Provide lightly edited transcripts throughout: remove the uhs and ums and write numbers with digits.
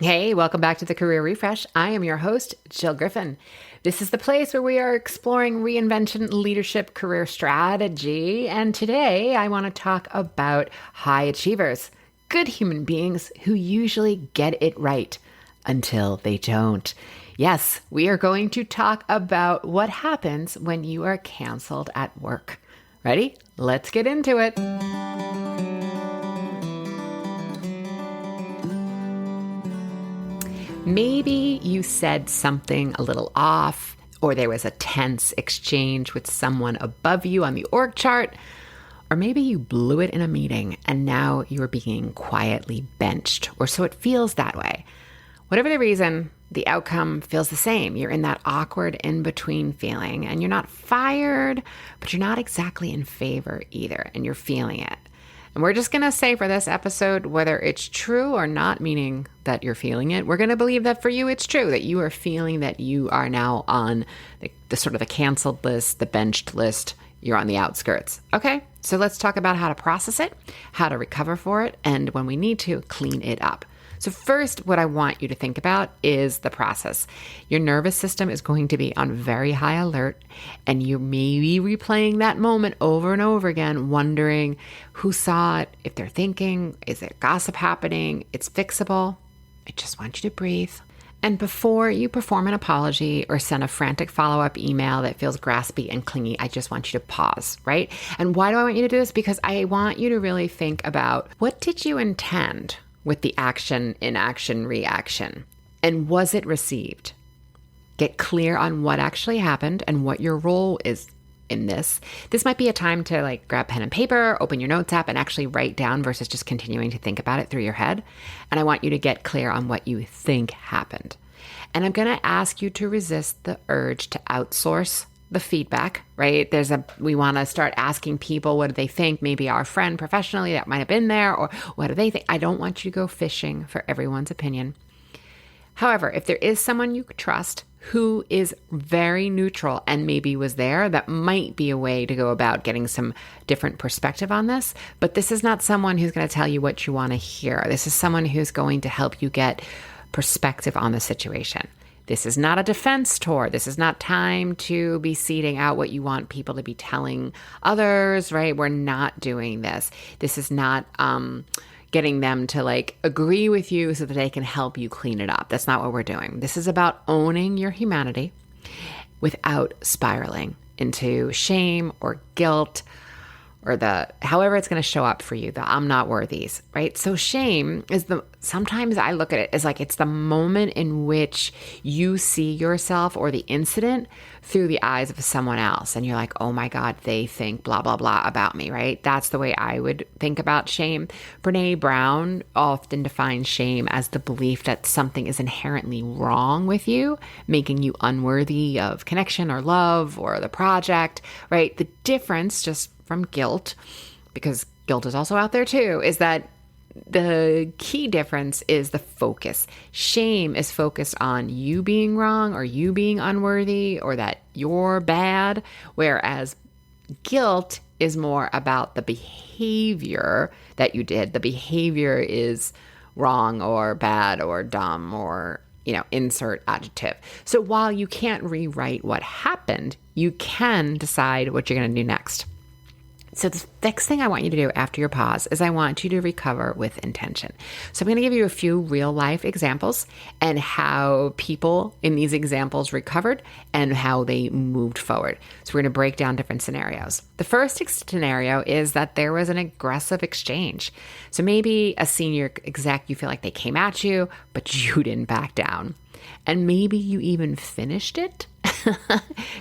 Hey, welcome back to the Career Refresh. I am your host, Jill Griffin. This is the place where we are exploring reinvention, leadership, career strategy. And today I want to talk about high achievers, good human beings who usually get it right until they don't. Yes, we are going to talk about what happens when you are canceled at work. Ready? Let's get into it. Maybe you said something a little off, or there was a tense exchange with someone above you on the org chart, or maybe you blew it in a meeting and now you're being quietly benched, or so it feels that way. Whatever the reason, the outcome feels the same. You're in that awkward in-between feeling, and you're not fired, but you're not exactly in favor either, and you're feeling it. And we're just going to say for this episode, whether it's true or not, meaning that you're feeling it, we're going to believe that for you it's true, that you are feeling that you are now on the sort of the canceled list, the benched list. You're on the outskirts. Okay, so let's talk about how to process it, how to recover for it, and when we need to, clean it up. So first, what I want you to think about is the process. Your nervous system is going to be on very high alert, and you may be replaying that moment over and over again, wondering who saw it, if they're thinking, is there gossip happening, it's fixable. I just want you to breathe. And before you perform an apology or send a frantic follow-up email that feels graspy and clingy, I just want you to pause, right? And why do I want you to do this? Because I want you to really think about, what did you intend with the action, inaction, reaction? And was it received? Get clear on what actually happened and what your role is in this. This might be a time to grab pen and paper, open your notes app, and actually write down versus just continuing to think about it through your head. And I want you to get clear on what you think happened. And I'm going to ask you to resist the urge to outsource the feedback, right? We want to start asking people, what do they think? Maybe our friend professionally that might have been there, or what do they think? I don't want you to go fishing for everyone's opinion. However, if there is someone you trust who is very neutral and maybe was there, that might be a way to go about getting some different perspective on this. But this is not someone who's going to tell you what you want to hear. This is someone who's going to help you get perspective on the situation. This is not a defense tour. This is not time to be seeding out what you want people to be telling others, right? We're not doing this. This is not getting them to agree with you so that they can help you clean it up. That's not what we're doing. This is about owning your humanity without spiraling into shame or guilt, or however it's going to show up for you, the I'm not worthies, right? So shame is sometimes I look at it as it's the moment in which you see yourself or the incident through the eyes of someone else. And you're like, oh my God, they think blah, blah, blah about me, right? That's the way I would think about shame. Brene Brown often defines shame as the belief that something is inherently wrong with you, making you unworthy of connection or love or the project, right? The difference just from guilt, because guilt is also out there too, is that the key difference is the focus. Shame is focused on you being wrong or you being unworthy or that you're bad, whereas guilt is more about the behavior that you did. The behavior is wrong or bad or dumb or insert adjective. So while you can't rewrite what happened, you can decide what you're going to do next. So the next thing I want you to do after your pause is I want you to recover with intention. So I'm going to give you a few real life examples and how people in these examples recovered and how they moved forward. So we're going to break down different scenarios. The first scenario is that there was an aggressive exchange. So maybe a senior exec, you feel like they came at you, but you didn't back down. And maybe you even finished it.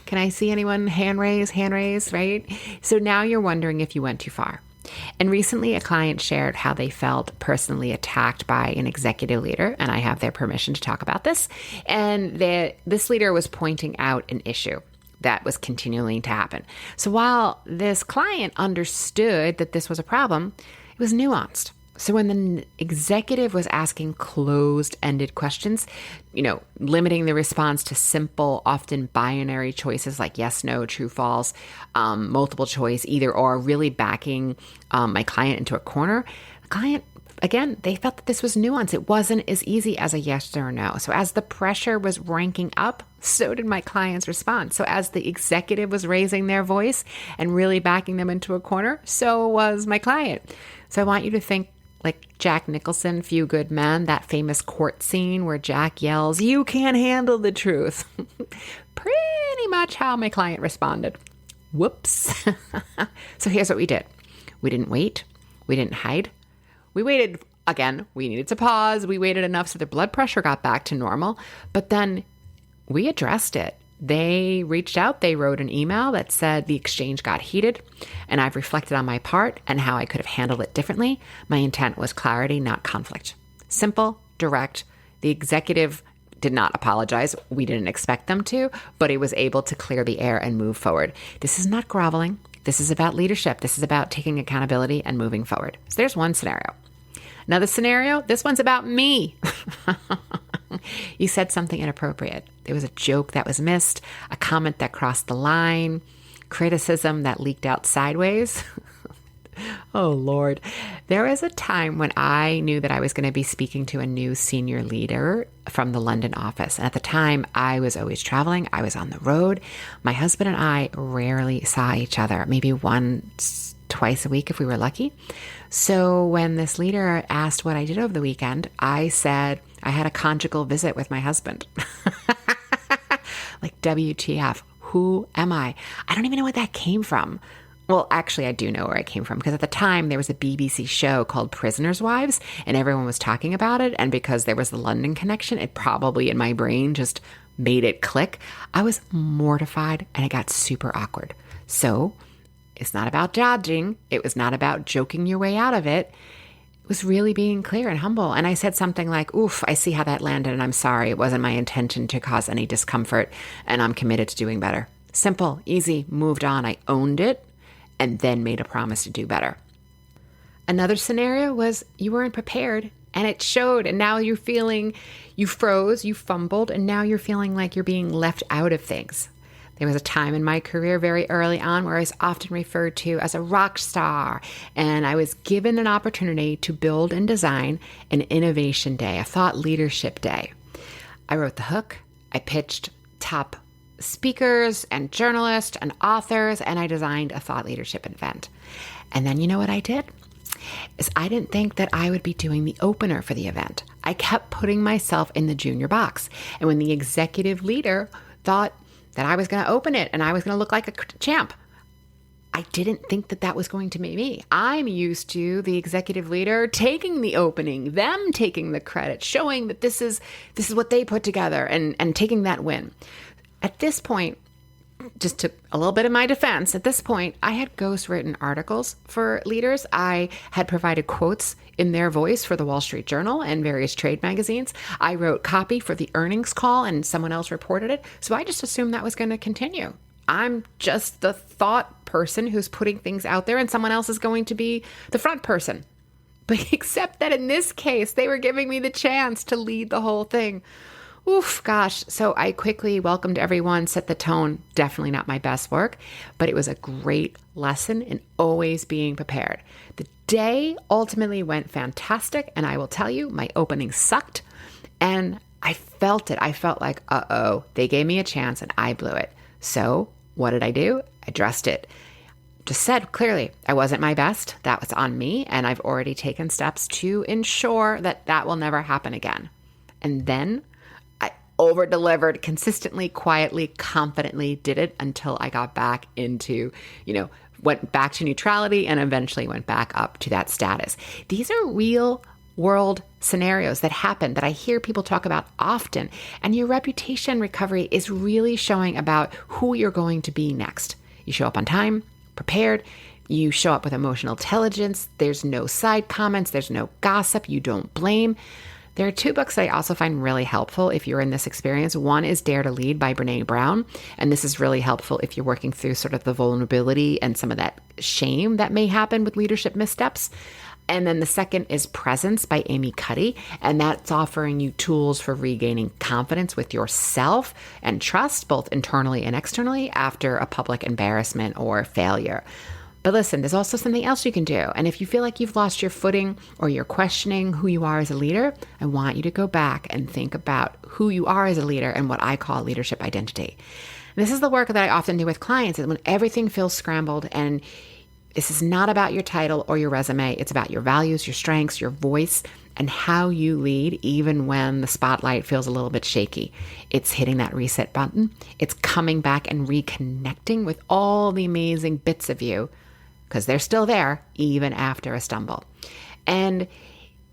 Can I see anyone? Hand raise, right? So now you're wondering if you went too far. And recently a client shared how they felt personally attacked by an executive leader, and I have their permission to talk about this. And this leader was pointing out an issue that was continuing to happen. So while this client understood that this was a problem, it was nuanced. So when the executive was asking closed-ended questions, limiting the response to simple, often binary choices like yes, no, true, false, multiple choice, either or, really backing my client into a corner, the client again, they felt that this was nuance. It wasn't as easy as a yes or no. So as the pressure was ranking up, so did my clients respond. So as the executive was raising their voice and really backing them into a corner, so was my client. So I want you to think like Jack Nicholson, Few Good Men, that famous court scene where Jack yells, "You can't handle the truth." Pretty much how my client responded. Whoops. So here's what we did. We didn't wait. We didn't hide. We waited. Again, we needed to pause. We waited enough so their blood pressure got back to normal. But then we addressed it. They reached out. They wrote an email that said the exchange got heated, and I've reflected on my part and how I could have handled it differently. My intent was clarity, not conflict. Simple, direct. The executive did not apologize. We didn't expect them to, but he was able to clear the air and move forward. This is not groveling. This is about leadership. This is about taking accountability and moving forward. So there's one scenario. Another scenario, this one's about me. You said something inappropriate. There was a joke that was missed, a comment that crossed the line, criticism that leaked out sideways. Oh, Lord. There was a time when I knew that I was going to be speaking to a new senior leader from the London office. And at the time, I was always traveling. I was on the road. My husband and I rarely saw each other, maybe once, twice a week if we were lucky. So when this leader asked what I did over the weekend, I said I had a conjugal visit with my husband. Like, WTF, who am I? I don't even know what that came from. Well, actually, I do know where it came from, because at the time there was a BBC show called Prisoners' Wives, and everyone was talking about it. And because there was the London connection, it probably in my brain just made it click. I was mortified and it got super awkward. So it's not about dodging. It was not about joking your way out of it. It was really being clear and humble. And I said something like, "Oof, I see how that landed, and I'm sorry. It wasn't my intention to cause any discomfort, and I'm committed to doing better." Simple, easy, moved on. I owned it and then made a promise to do better. Another scenario was you weren't prepared and it showed, and now you're feeling, you froze, you fumbled, and now you're feeling like you're being left out of things. There was a time in my career very early on where I was often referred to as a rock star, and I was given an opportunity to build and design an innovation day, a thought leadership day. I wrote the hook, I pitched top speakers and journalists and authors, and I designed a thought leadership event. And then you know what I did? Is I didn't think that I would be doing the opener for the event. I kept putting myself in the junior box. And when the executive leader thought that I was going to open it and I was going to look like a champ, I didn't think that that was going to be me. I'm used to the executive leader taking the opening, them taking the credit, showing that this is what they put together, and taking that win. At this point, just to a little bit of my defense, at this point, I had ghostwritten articles for leaders. I had provided quotes in their voice for the Wall Street Journal and various trade magazines. I wrote copy for the earnings call and someone else reported it. So I just assumed that was going to continue. I'm just the thought person who's putting things out there, and someone else is going to be the front person. But except that in this case, they were giving me the chance to lead the whole thing. Oof, gosh. So I quickly welcomed everyone, set the tone. Definitely not my best work, but it was a great lesson in always being prepared. The day ultimately went fantastic, and I will tell you, my opening sucked, and I felt it. I felt like, uh-oh, they gave me a chance and I blew it. So what did I do? I addressed it. Just said clearly, I wasn't my best. That was on me, and I've already taken steps to ensure that that will never happen again. And then over-delivered consistently, quietly, confidently, did it until I got back into, went back to neutrality and eventually went back up to that status. These are real world scenarios that happen that I hear people talk about often. And your reputation recovery is really showing about who you're going to be next. You show up on time, prepared. You show up with emotional intelligence. There's no side comments. There's no gossip. You don't blame. There are two books that I also find really helpful if you're in this experience. One is Dare to Lead by Brené Brown. And this is really helpful if you're working through sort of the vulnerability and some of that shame that may happen with leadership missteps. And then the second is Presence by Amy Cuddy. And that's offering you tools for regaining confidence with yourself and trust, both internally and externally, after a public embarrassment or failure. But listen, there's also something else you can do. And if you feel like you've lost your footing or you're questioning who you are as a leader, I want you to go back and think about who you are as a leader and what I call leadership identity. This is the work that I often do with clients, is when everything feels scrambled, and this is not about your title or your resume. It's about your values, your strengths, your voice, and how you lead even when the spotlight feels a little bit shaky. It's hitting that reset button. It's coming back and reconnecting with all the amazing bits of you, because they're still there even after a stumble. And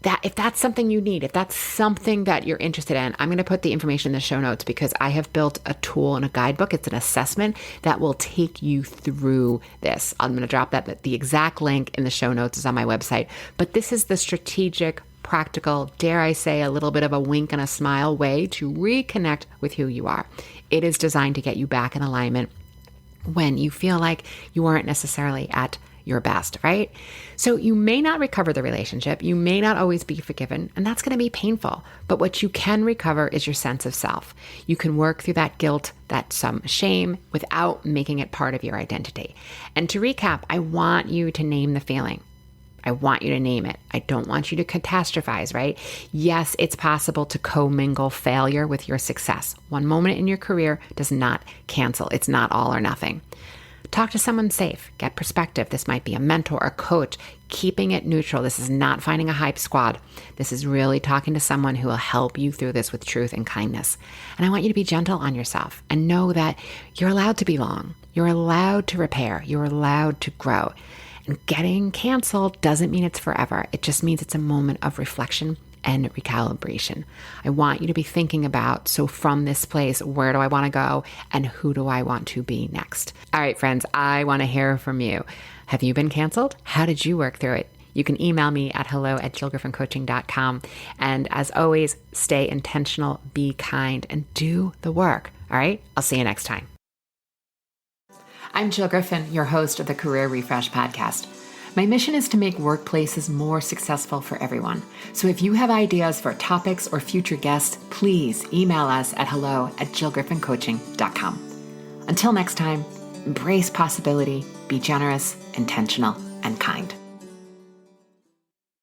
that if that's something you need, if that's something that you're interested in, I'm going to put the information in the show notes, because I have built a tool and a guidebook. It's an assessment that will take you through this. I'm going to drop the exact link in the show notes. Is on my website. But this is the strategic, practical, dare I say, a little bit of a wink and a smile way to reconnect with who you are. It is designed to get you back in alignment when you feel like you aren't necessarily at your best, right? So you may not recover the relationship. You may not always be forgiven, and that's going to be painful. But what you can recover is your sense of self. You can work through that guilt, that some shame, without making it part of your identity. And to recap, I want you to name the feeling. I want you to name it. I don't want you to catastrophize, right? Yes, it's possible to commingle failure with your success. One moment in your career does not cancel. It's not all or nothing. Talk to someone safe. Get perspective. This might be a mentor, a coach, keeping it neutral. This is not finding a hype squad. This is really talking to someone who will help you through this with truth and kindness. And I want you to be gentle on yourself and know that you're allowed to belong. You're allowed to repair. You're allowed to grow. And getting canceled doesn't mean it's forever. It just means it's a moment of reflection and recalibration. I want you to be thinking about, so from this place, where do I want to go and who do I want to be next? All right, friends, I want to hear from you. Have you been canceled? How did you work through it? You can email me at hello@jillgriffincoaching.com. And as always, stay intentional, be kind, and do the work. All right, I'll see you next time. I'm Jill Griffin, your host of the Career Refresh Podcast. My mission is to make workplaces more successful for everyone. So if you have ideas for topics or future guests, please email us at hello@jillgriffincoaching.com. Until next time, embrace possibility, be generous, intentional, and kind.